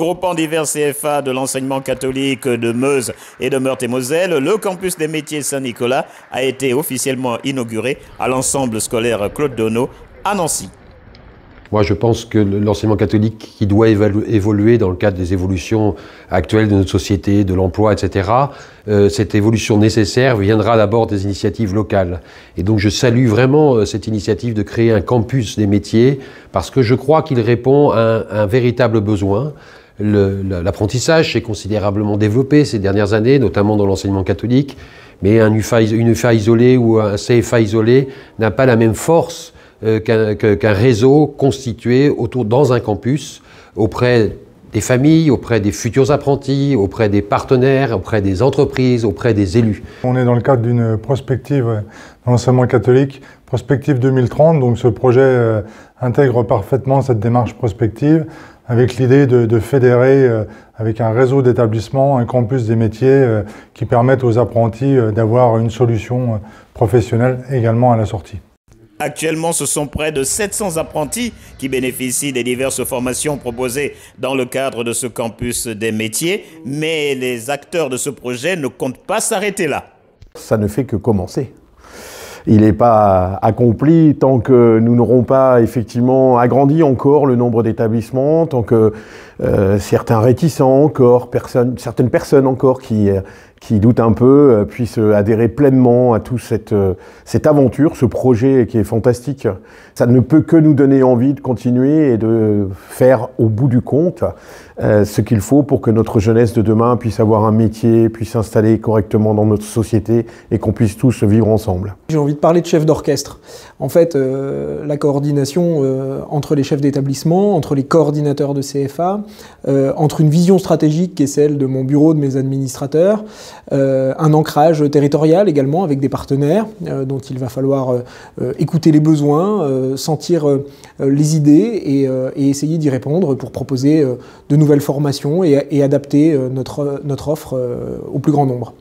Regroupant divers CFA de l'enseignement catholique de Meuse et de Meurthe-et-Moselle, le campus des métiers Saint-Nicolas a été officiellement inauguré à l'ensemble scolaire Claude Donneau à Nancy. Moi, je pense que l'enseignement catholique qui doit évoluer dans le cadre des évolutions actuelles de notre société, de l'emploi, etc., cette évolution nécessaire viendra d'abord des initiatives locales. Et donc, je salue vraiment cette initiative de créer un campus des métiers parce que je crois qu'il répond à un véritable besoin. L'apprentissage s'est considérablement développé ces dernières années, notamment dans l'enseignement catholique, mais une UFA isolée ou un CFA isolé n'a pas la même force qu'un réseau constitué dans un campus auprès des familles, auprès des futurs apprentis, auprès des partenaires, auprès des entreprises, auprès des élus. On est dans le cadre d'une prospective dans l'enseignement catholique, prospective 2030, donc ce projet intègre parfaitement cette démarche prospective avec l'idée de fédérer avec un réseau d'établissements, un campus des métiers qui permettent aux apprentis d'avoir une solution professionnelle également à la sortie. Actuellement, ce sont près de 700 apprentis qui bénéficient des diverses formations proposées dans le cadre de ce campus des métiers. Mais les acteurs de ce projet ne comptent pas s'arrêter là. Ça ne fait que commencer. Il n'est pas accompli tant que nous n'aurons pas effectivement agrandi encore le nombre d'établissements, tant que certains réticents encore, certaines personnes encore qui doutent un peu, puissent adhérer pleinement à toute cette aventure, ce projet qui est fantastique. Ça ne peut que nous donner envie de continuer et de faire au bout du compte ce qu'il faut pour que notre jeunesse de demain puisse avoir un métier, puisse s'installer correctement dans notre société et qu'on puisse tous vivre ensemble. J'ai envie de parler de chef d'orchestre. En fait, la coordination entre les chefs d'établissement, entre les coordinateurs de CFA, entre une vision stratégique qui est celle de mon bureau, de mes administrateurs, un ancrage territorial également avec des partenaires dont il va falloir écouter les besoins, sentir les idées et essayer d'y répondre pour proposer de nouvelles formations et adapter notre offre au plus grand nombre.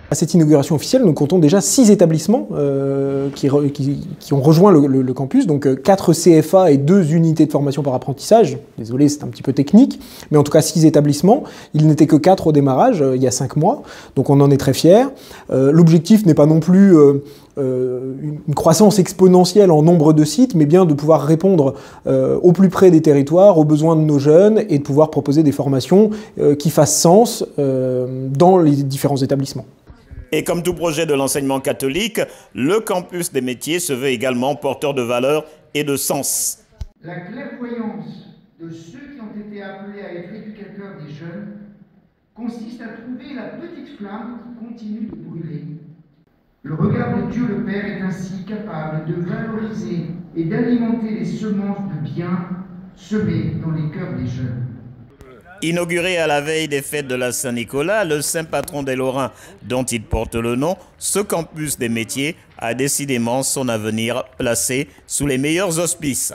À cette inauguration officielle, nous comptons déjà 6 établissements qui ont rejoint le campus, donc 4 CFA et 2 unités de formation par apprentissage. Désolé, c'est un petit peu technique, mais en tout cas 6 établissements. Il n'était que 4 au démarrage, il y a 5 mois, donc on en est très fiers. L'objectif n'est pas non plus une croissance exponentielle en nombre de sites, mais bien de pouvoir répondre au plus près des territoires, aux besoins de nos jeunes et de pouvoir proposer des formations qui fassent sens dans les différents établissements. Et comme tout projet de l'enseignement catholique, le campus des métiers se veut également porteur de valeurs et de sens. La clairvoyance de ceux qui ont été appelés à être éducateurs des jeunes consiste à trouver la petite flamme qui continue de brûler. Le regard de Dieu le Père est ainsi capable de valoriser et d'alimenter les semences de bien semées dans les cœurs des jeunes. Inauguré à la veille des fêtes de la Saint-Nicolas, le saint patron des Lorrains dont il porte le nom, ce campus des métiers a décidément son avenir placé sous les meilleurs auspices.